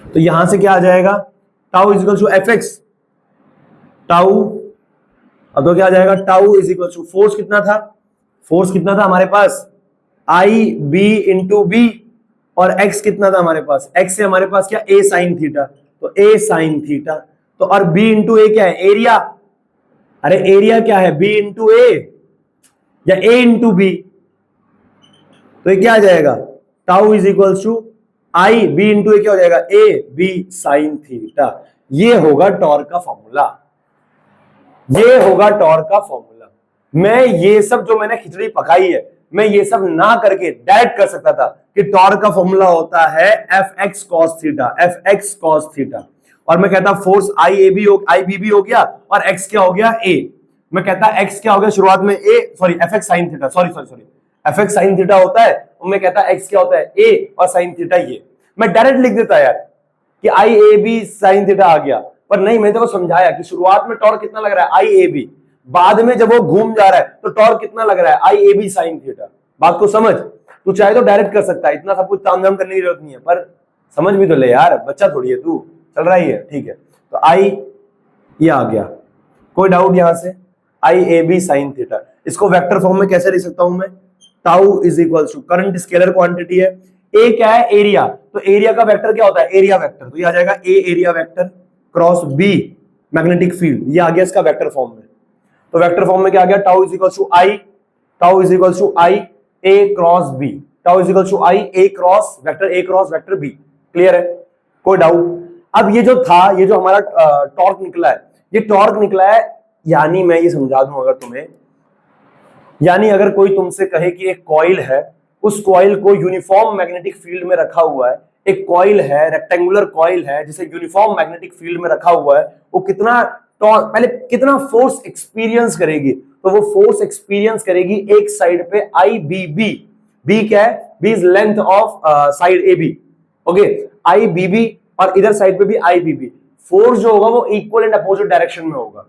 तो यहां से क्या आ जाएगा, tau is equal to F X, tau, अब तो क्या आ जाएगा, tau is equal to force कितना था, फोर्स कितना था हमारे पास, आई बी इंटू बी, और एक्स कितना था हमारे पास, एक्स से हमारे पास क्या, ए साइन थीटा, तो ए साइन थीटा, तो और बी इंटू ए क्या है, एरिया। अरे एरिया क्या है, बी इंटू ए या ए इंटू बी, तो ये क्या आ जाएगा, tau is equal to I B into A क्या हो जाएगा, ए बी साइन थीटा। ये होगा टॉर्क का फॉर्मूला, ये होगा टॉर्क का फॉर्मूला। मैं ये सब जो मैंने खिचड़ी पकाई है, मैं ये सब ना करके डायरेक्ट कर सकता था कि टॉर्क का फॉर्मूला होता है F x cos theta, F x cos theta, और मैं कहता फोर्स आई ए बी हो, आई बी बी हो गया, और एक्स क्या हो गया, ए। मैं कहता एक्स क्या हो गया शुरुआत में, A sorry F X sine theta, sorry F X sine theta होता है, और मैं कहता एक्स क्या होता है, ए और साइन थीटा, ये मैं डायरेक्ट लिख देता यार कि आई ए बी साइन थीटा आ गया। पर नहीं, मैंने तो समझाया कि शुरुआत में टॉर्क कितना लग रहा है, आई ए बी, बाद में जब वो घूम जा रहा है तो टॉर्क कितना लग रहा है, आई ए बी साइन थीटा। बात को समझ, तू चाहे तो डायरेक्ट कर सकता है, इतना सब कुछ तामझाम करने की जरूरत नहीं है, पर समझ भी तो ले यार, बच्चा थोड़ी है तू, चल रहा ही है, ठीक है। तो आई ये आ गया, कोई डाउट यहां से, I A B sine theta. इसको वेक्टर फॉर्म में कैसे लिख सकता हूं मैं, tau is equal to, current scalar quantity है, ए क्या है, एरिया, तो एरिया का वेक्टर क्या होता है, एरिया वेक्टर, तो ये आ जाएगा A area vector cross B magnetic field, ये आ गया इसका वेक्टर फॉर्म में। तो वेक्टर फॉर्म में क्या आ गया, tau is equal to I, tau is equal to I A cross B, tau is equal to I A cross vector B. Clear है, कोई डाउट। अब ये जो था, ये जो हमारा टॉर्क निकला है, ये टॉर्क निकला है, यानी मैं ये समझा दूं अगर तुम्हें, यानी अगर कोई तुमसे कहे कि एक कॉइल है, उस कॉइल को यूनिफॉर्म मैग्नेटिक फील्ड में रखा हुआ है, एक कॉइल है, रेक्टेंगुलर कॉइल है जिसे यूनिफॉर्म मैग्नेटिक फील्ड में रखा हुआ है, वो कितना टॉर्क, पहले कितना फोर्स एक्सपीरियंस करेगी, तो वो फोर्स एक्सपीरियंस करेगी एक साइड पे आई बी बी। बी क्या है? B is length of side A B. Okay, I B B, और इधर साइड पे भी आई बी बी। फोर्स जो होगा वो इक्वल एंड अपोजिट डायरेक्शन में होगा।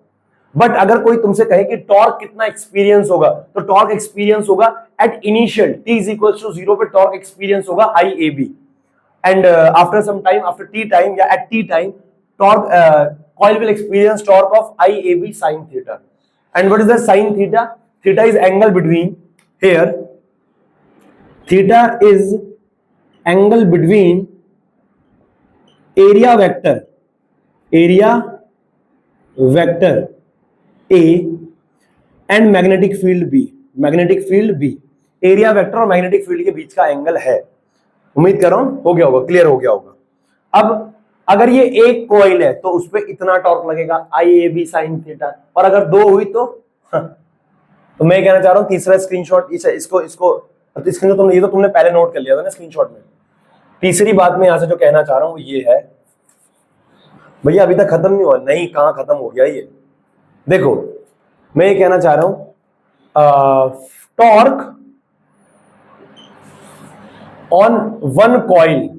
बट अगर कोई तुमसे कहे कि टॉर्क कितना एक्सपीरियंस होगा, तो टॉर्क एक्सपीरियंस होगा at initial t is equal to 0 पे टॉर्क एक्सपीरियंस होगा I A B, and after some time, after T time या at T time, torque coil will experience torque of IAB sin theta. And what is the sin theta? Theta is angle between, here theta is angle between area vector A and magnetic field B. Magnetic field B, area vector और magnetic field के बीच का angle है। उम्मीद कर रहा हूं हो गया होगा, क्लियर हो गया होगा। अब अगर ये एक कॉइल है तो उस पर इतना टॉर्क लगेगा IAB sin थीटा, और अगर दो हुई तो मैं कहना चाह रहा हूं तीसरा स्क्रीनशॉट, इसको स्क्रीनशॉट तुमने, ये तो तुमने पहले नोट कर लिया था ना स्क्रीनशॉट में। तीसरी बात मैं यहां से जो कहना चाह रहा हूं ये है, भैया अभी तक खत्म नहीं हुआ, नहीं कहां खत्म हो गया ये। देखो मैं ये कहना चाह रहा हूं torque on one coil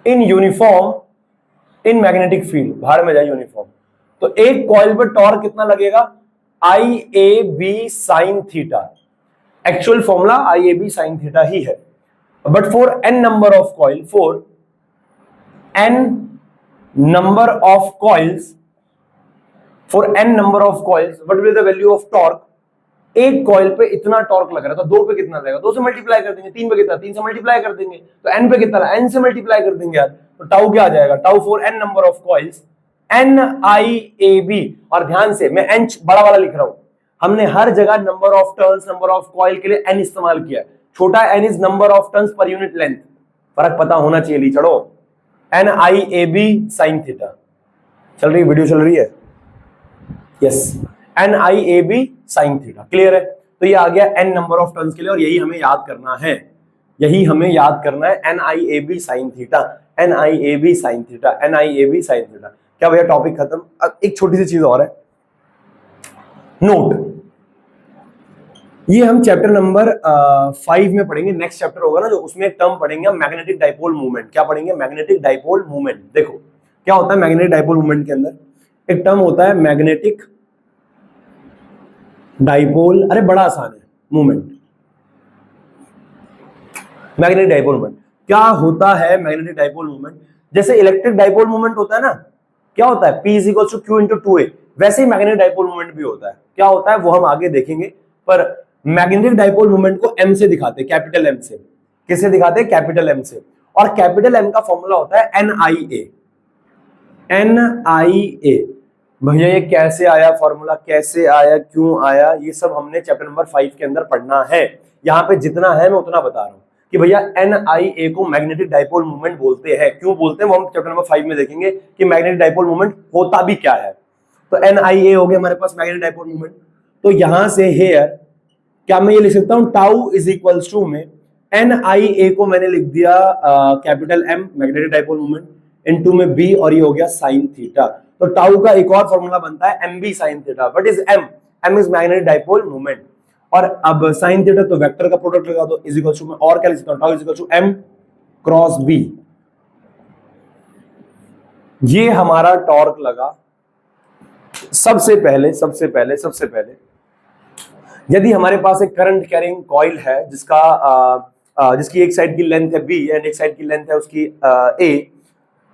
in uniform in magnetic field, बाहर में जाए यूनिफॉर्म, तो एक कॉइल पर टॉर्क कितना लगेगा? IAB sin theta. Actual formula IAB sin theta ही है, but for n number of coil, for n number of coils, for n number of coils, what will be the value of torque? एक coil पे इतना torque लग रहा है तो दो पे कितना लगेगा? दो से मल्टीप्लाई कर देंगे। तीन पे कितना? तीन से मल्टीप्लाई कर देंगे। तो एन पे कितना? एन से मल्टीप्लाई कर देंगे यार। तो टाउ क्या आ जाएगा? Tau for N number of coils NIAB। और ध्यान से मैं एन बड़ा वाला लिख रहा हूं, हमने हर जगह number of turns, number of coil के लिए एन इस्तेमाल किया। छोटा N is number of turns per unit length, फर्क पता होना चाहिए। ली चढ़ो, NIAB sin थीटा। चल रही वीडियो, चल रही है? Yes, NIAB sin theta. Clear है? तो ये आ गया n नंबर ऑफ टर्न्स के लिए, और यही हमें याद करना है, यही हमें याद करना है, NIAB sin theta, NIAB sin theta, NIAB sin theta. क्या भैया टॉपिक खत्म? अब एक छोटी सी चीज और है, नोट, ये हम चैप्टर नंबर 5 में पढ़ेंगे। नेक्स्ट चैप्टर होगा ना जो, उसमें एक टर्म पढ़ेंगे हम, मैग्नेटिक डाइपोल मूवमेंट। क्या पढ़ेंगे? Magnetic dipole movement. देखो क्या होता है मैग्नेटिक डाइपोल मूवमेंट के अंदर, एक टर्म होता है मैग्नेटिक डाइपोल, अरे बड़ा आसान है, मूवमेंट। मैग्नेटिक डाइपोल मूवमेंट क्या होता है? मैग्नेटिक डाइपोल मूवमेंट जैसे इलेक्ट्रिक डाइपोल मूवमेंट होता है ना, क्या होता है? P = Q × 2A, वैसे ही मैग्नेटिक डाइपोल मूवमेंट भी होता है। क्या होता है वो हम आगे देखेंगे, पर मैग्नेटिक डाइपोल मूवमेंट को M से दिखाते हैं, कैपिटल M से। किससे दिखाते हैं? कैपिटल M से। और कैपिटल M का फॉर्मूला होता है NIA। NIA भैया ये कैसे आया फॉर्मूला, कैसे आया, क्यों आया, ये सब हमने चैप्टर नंबर 5 के अंदर पढ़ना है। यहाँ पे जितना है मैं उतना बता रहा हूँ कि भैया NIA को मैग्नेटिक डाइपोल मूवमेंट बोलते हैं। क्यों बोलते हैं वो हम चैप्टर नंबर 5 में देखेंगे कि मैग्नेटिक डाइपोल मूवमेंट होता भी क्या है। तो NIA हो गया हमारे पास मैग्नेटिक डाइपोल मूवमेंट। तो यहां से हेयर क्या मैं ये लिख सकता हूँ, टाउ इज इक्वल्स टू में NIA को मैंने लिख दिया capital M magnetic dipole movement, into में B, और ये हो गया साइन थीटा। तो टाउ का एक और फॉर्मूला बनता है MB sine theta. What is M? M is magnetic dipole movement. और अब साइन थीटा तो वेक्टर का प्रोडक्ट लगा दो, इज इक्वल टू में और क्या लिख सकता हूं, tau is equal to M cross B। ये हमारा टॉर्क लगा। सबसे पहले यदि हमारे पास एक करंट कैरिंग कॉइल है जिसकी एक साइड की लेंथ है B एंड एक साइड की लेंथ है उसकी A,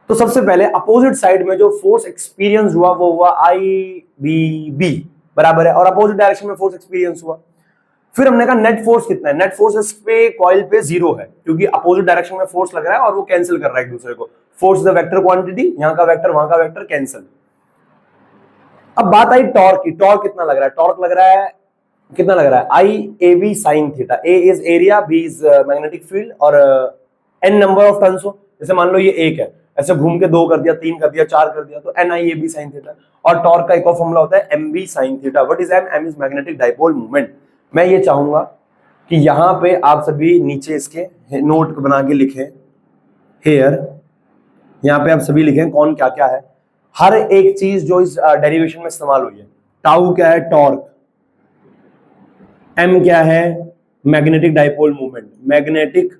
तो सबसे पहले अपोजिट साइड में जो फोर्स एक्सपीरियंस हुआ वो हुआ IBB, बराबर है, और अपोजिट डायरेक्शन में फोर्स एक्सपीरियंस हुआ। फिर हमने कहा नेट फोर्स कितना है? नेट फोर्स इस पे कॉइल पे 0 है, क्योंकि अपोजिट डायरेक्शन में फोर्स लग रहा है और वो कैंसिल कर रहा है एक दूसरे को। Force is the vector quantity, यहां का वेक्टर वहां का वेक्टर कैंसिल। अब बात आई टॉर्क की। टॉर्क कितना लग रहा है? टॉर्क लग रहा है, कितना लग रहा है? IAB sine theta. A is area, B is magnetic field, और n नंबर ऑफ टर्न्स हो। जैसे मान लो ये 1 है, ऐसे घूम के 2 कर दिया, 3 कर दिया, 4 कर दिया, तो NIAB साइन थीटा। और टॉर्क का एक और फॉर्मूला होता है MB sine theta. What is M? M is magnetic dipole movement. मैं ये चाहूंगा कि यहां पे आप सभी नीचे इसके नोट बना के लिखें, हेयर, यहां पे आप सभी लिखें कौन क्या है, हर एक चीज जो इस डेरिवेशन में इस्तेमाल हुई है। टाउ क्या है? टॉर्क। M क्या है, magnetic dipole movement, magnetic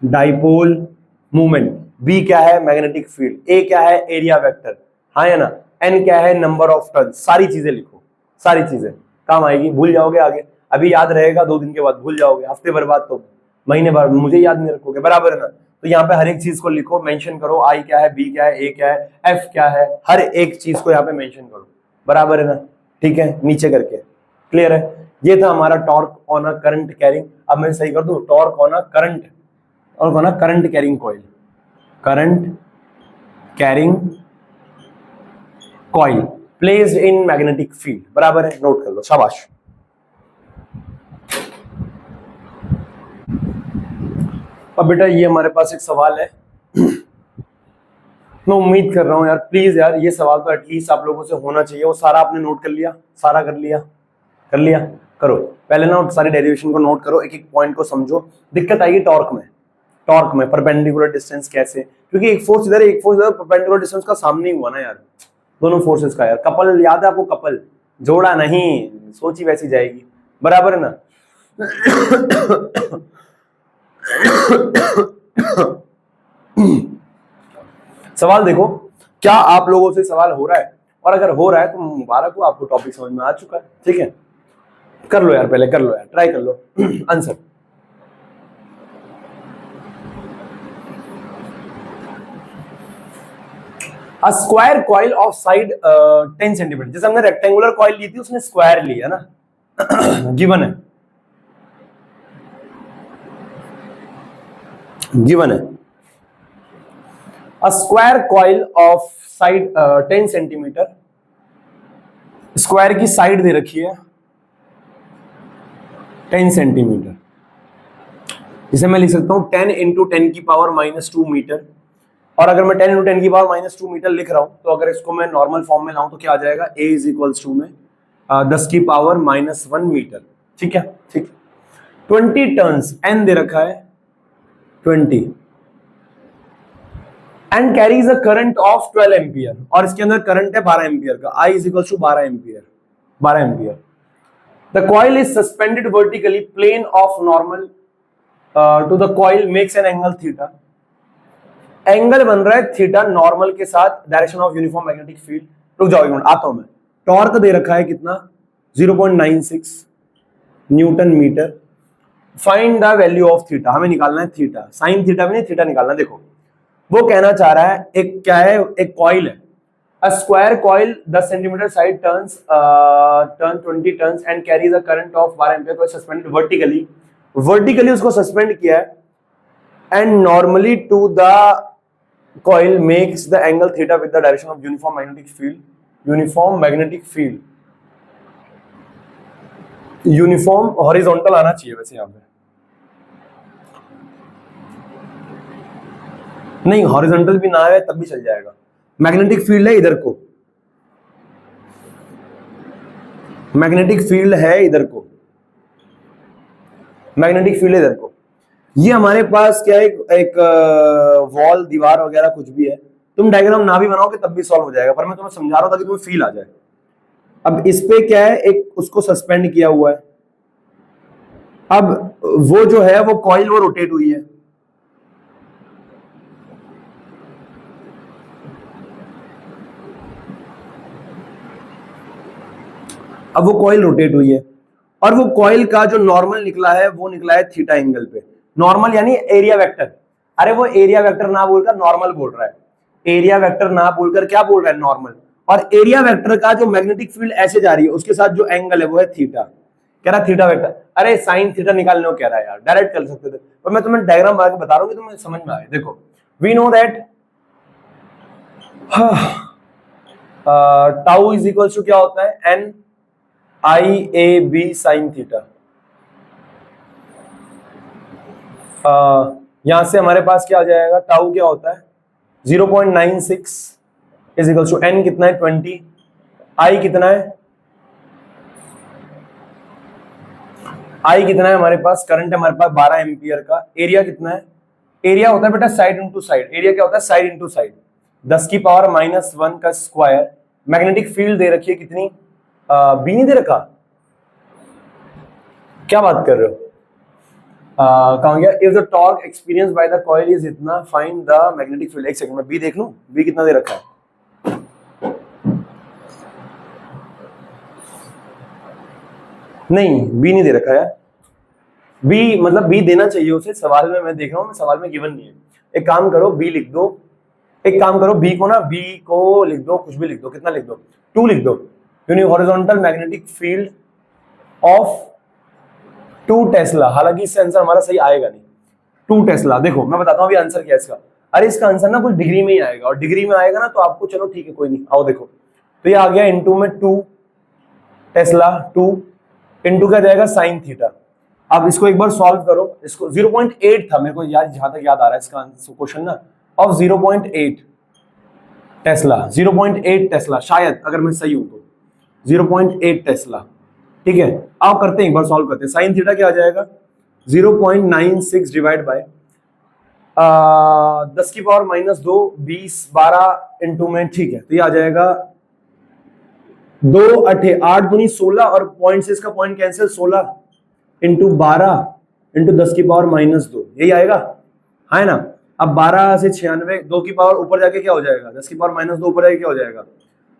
dipole movement. B क्या है, मैग्नेटिक फील्ड। A क्या है, एरिया वेक्टर, हाँ या ना। N क्या है, नंबर ऑफ टर्न। सारी चीजें लिखो, सारी चीजें काम आएगी, भूल जाओगे आगे। अभी याद रहेगा, 2 दिन के बाद भूल जाओगे, हफ्ते भर बाद तो महीने भर मुझे याद नहीं रखोगे, बराबर है ना। तो यहाँ पे हर एक चीज को लिखो, मेंशन करो, I क्या है, B क्या है, A क्या है, F क्या है, हर एक चीज को यहाँ पे मेंशन करो, बराबर है ना। ठीक है, नीचे करके क्लियर है। ये था हमारा torque on a current carrying. अब मैं सही कर दूं, टॉर्क ऑन अ करंट, और on a current carrying coil, current carrying coil placed in magnetic field, बराबर है, नोट कर लो, शाबाश। अब बेटा ये हमारे पास एक सवाल है, मैं उम्मीद कर रहा हूं यार, प्लीज यार ये सवाल तो एटलीस्ट आप लोगों से होना चाहिए। वो सारा आपने नोट कर लिया, सारा कर लिया, कर लिया, करो पहले ना सारी डेरिवेशन को नोट करो, एक एक पॉइंट को समझो। दिक्कत आएगी टॉर्क में, टॉर्क में परपेंडिकुलर डिस्टेंस कैसे, क्योंकि एक फोर्स इधर एक फोर्स इधर, परपेंडिकुलर डिस्टेंस का सामने ही हुआ ना यार, दोनों फोर्सेस का यार। कपल याद है आपको, कपल जोड़ा नहीं, सोची वैसी जाएगी, बराबर है ना। सवाल देखो, क्या आप लोगों से सवाल हो रहा है, और अगर हो रहा है तो मुबारक हो, आपको टॉपिक समझ में आ चुका है। ठीक है, कर लो यार, पहले कर लो यार, ट्राई कर लो answer. A square coil of side 10 centimetre, जैसे हमने रेक्टेंगुलर कॉइल ली थी, उसने स्क्वायर लिया ना। गिवन है, गिवन है। A square coil of side 10 centimetre, square की साइड दे रखी है 10 सेंटीमीटर, जिसे मैं लिख सकता हूं 10 इंटू 10 की पावर -2 मीटर। और अगर मैं 10 इंटू 10 की पावर -2 मीटर लिख रहा हूं, तो अगर इसको मैं नॉर्मल फॉर्म में लाऊं तो क्या आ जाएगा, A इज इक्वल्स टू में 10 की पावर -1 मीटर। ठीक है, ठीक। 20 टर्न्स, N दे रखा है 20, and carries a current of 12 ampere, और इसके अंदर करंट है 12 एम्पियर का, I is equals to 12 ampere, 12 ampere. The coil is suspended vertically, plane of normal to the coil makes an angle theta. Angle बन रहा है थीटा नॉर्मल के साथ, direction of uniform magnetic field. रुक जाओ एक मिनट, आता हूं मैं। टॉर्क दे रखा है कितना, 0.96 newton metre. Find the value of theta, हमें निकालना है थीटा, साइन थीटा भी नहीं, थीटा निकालना। देखो वो कहना चाह रहा है, एक क्या है, एक कॉइल है, a square coil 10 centimetre side turns turn 20 turns and carries a current of 12 ampere, को सस्पेंडेड वर्टिकली, वर्टिकली उसको सस्पेंड किया है, and normally to the coil makes the angle theta with the direction of uniform magnetic field, uniform magnetic field, uniform horizontal आना चाहिए वैसे यहां पे, नहीं हॉरिजॉन्टल भी ना आए तब भी चल जाएगा। मैग्नेटिक फील्ड है इधर को, मैग्नेटिक फील्ड है इधर को, मैग्नेटिक फील्ड है इधर को। ये हमारे पास क्या है, एक वॉल, दीवार वगैरह कुछ भी है, तुम डायग्राम ना भी बनाओगे तब भी सॉल्व हो जाएगा, पर मैं तुम्हें समझा रहा था कि तुम्हें फील आ जाए। अब इस पे क्या है, एक उसको सस्पेंड किया हुआ है, अब वो जो है वो कॉइल वो रोटेट हुई है, अब वो कॉइल रोटेट हुई है, और वो कॉइल का जो नॉर्मल निकला है वो निकला है थीटा एंगल पे। नॉर्मल यानी एरिया वेक्टर, अरे वो एरिया वेक्टर ना बोलकर नॉर्मल बोल रहा है, एरिया वेक्टर ना बोलकर क्या बोल रहा है, नॉर्मल। और एरिया वेक्टर का जो मैग्नेटिक फील्ड ऐसे जा रही है, उसके साथ जो एंगल है वो है थीटा, कह रहा थीटा वेक्टर। अरे साइन थीटा निकालने को कह रहा है यार, डायरेक्ट कर सकते थे, पर मैं तुम्हें डायग्राम बना के बता रहा हूँ कि तुम्हें समझ में आए। देखो we know that tau is equals to क्या होता है, N I A B sine theta. यहां से हमारे पास क्या आ जाएगा, टाउ क्या होता है 0.96 इज इक्वल्स टू एन कितना है 20, आई कितना है, आई कितना है हमारे पास, करंट है हमारे पास 12 एम्पियर का, एरिया कितना है, एरिया होता है बेटा साइड इंटू साइड, एरिया क्या होता है साइड इंटू साइड, 10 की पावर -1 का स्क्वायर। मैग्नेटिक फील्ड दे रखी है कितनी, बी नहीं दे रखा, क्या बात कर रहे हो? कहाँ गया? If the torque experience by the coil is इतना, फाइंड द मैग्नेटिक फील्ड। एक सेकंड में बी देख लूं, बी कितना दे रखा है? नहीं, बी नहीं दे रखा है। बी मतलब बी देना चाहिए उसे, सवाल में मैं देख रहा हूँ, सवाल में गिवन नहीं है। एक काम करो, बी लिख दो। एक काम करो, बी को ना, बी को लिख दो, कुछ भी लिख दो। कितना लिख दो? 2 लिख दो। Horizontal magnetic field of 2 Tesla. हालांकि इससे आंसर हमारा सही आएगा नहीं। 2 टेस्ला। देखो मैं बताता हूँ अभी आंसर क्या है इसका। अरे इसका आंसर ना कुछ डिग्री में ही आएगा, और डिग्री में आएगा ना तो आपको, चलो ठीक है कोई नहीं, आओ देखो। तो ये आ गया इनटू में 2 टेस्ला, 2 इनटू क्या जाएगा? Sine theta. अब इसको एक बार सॉल्व करो। इसको 0.8 था मेरे को याद, जहां तक याद आ रहा है इसका क्वेश्चन ना, ऑफ 0.8 टेस्ला, 0.8 टेस्ला शायद, अगर मैं सही हूं तो 0.8 टेस्ला। ठीक है, आप करते हैं एक बार सॉल्व करते हैं। साइन थीटा क्या आ जाएगा? 0.96 डिवाइड बाय 10 की पावर -2, 20, 12 इंटू में, ठीक है, तो ये आ जाएगा 2 8 8 दूनी 16, और पॉइंट से इसका पॉइंट कैंसिल, 16 इंटू 12 इंटू 10 की पावर -2, यही आएगा, है ना। अब 12 से 96, 2 की पावर ऊपर जाके क्या हो जाएगा? 10 की पावर -2 ऊपर जाके क्या हो जाएगा?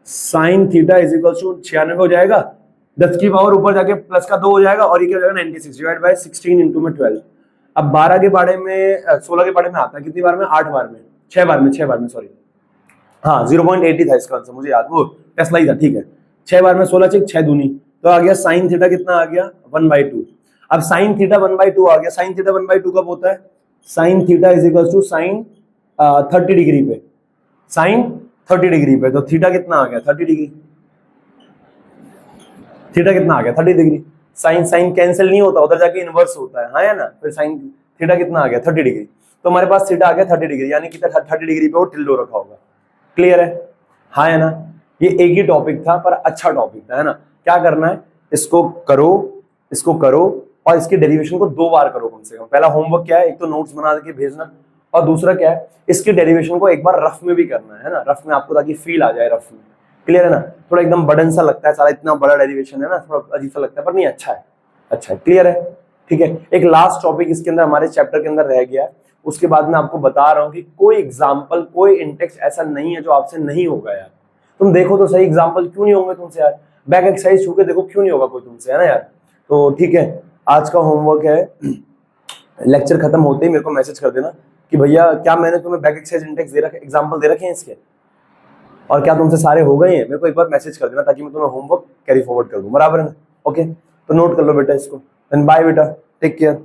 Sine theta is equal to 96 हो जाएगा, 10 की पावर ऊपर जाके प्लस का 2 हो जाएगा, और ये क्या हो जाएगा? 96 डिवाइड बाय 16 इंटू में 12। अब 12 के बारे में, 16 के बारे में आता है कितनी बार में? 8 बार में, 6 बार में, 6 बार में, सॉरी, हाँ 0.80 था इसका आंसर, मुझे याद, वो टेस्ला ही था, ठीक है। 6 बार में 16 6 दूनी, तो आ गया साइन थीटा कितना आ गया? 1/2। अब साइन थीटा 1/2 आ गया। साइन थीटा 1/2 कब होता है? Sine theta is equal to sine 30 degree पे, साइन 30 डिग्री पे, तो थीटा कितना आ गया? 30 डिग्री। थीटा कितना आ गया? 30 डिग्री। साइन साइन कैंसिल नहीं होता, उधर जाके इनवर्स होता है, हाँ या ना। फिर साइन थीटा कितना आ गया? 30 डिग्री। तो हमारे पास थीटा आ गया 30 डिग्री, यानी कि 30 डिग्री पे वो टिल्डो रखा होगा। क्लियर है, हाँ या ना। ये एक ही टॉपिक था पर अच्छा टॉपिक था, है ना। क्या करना है? इसको करो, इसको करो, और इसके डेरिवेशन को 2 बार करो कम से कम। पहला होमवर्क क्या है? एक तो नोट्स बना के भेजना, और दूसरा क्या है? इसके डेरिवेशन को एक बार रफ में भी करना है ना, रफ में आपको, ताकि फील आ जाए रफ में। क्लियर है ना। थोड़ा एकदम बर्डन सा लगता है सारा, इतना बड़ा डेरिवेशन है ना, थोड़ा अजीब सा लगता है, पर नहीं, अच्छा है, अच्छा है। क्लियर है, ठीक है। एक लास्ट टॉपिक इसके अंदर, हमारे चैप्टर के अंदर रह गया है, उसके बाद मैं आपको बता रहा हूँ कि कोई एग्जाम्पल, कोई इंटेक्स ऐसा नहीं है जो आपसे नहीं होगा यार। तुम देखो तो सही, एग्जाम्पल क्यों नहीं होंगे तुमसे यार? बैक एक्सरसाइज छू के देखो, क्यों नहीं होगा कोई तुमसे, है ना यार। तो ठीक है, आज का होमवर्क है, लेक्चर खत्म होते ही मेरे को मैसेज कर देना कि भैया क्या मैंने तुम्हें बैक एक्सरसाइज इंडेक्स दे रखे, एग्जांपल दे रखे हैं इसके, और क्या तुमसे सारे हो गए हैं? मेरे को एक बार मैसेज कर देना, ताकि मैं तुम्हें होमवर्क कैरी फॉरवर्ड कर दूं, बराबर है ना। ओके, तो नोट कर लो बेटा इसको। एंड बाय बेटा, टेक केयर।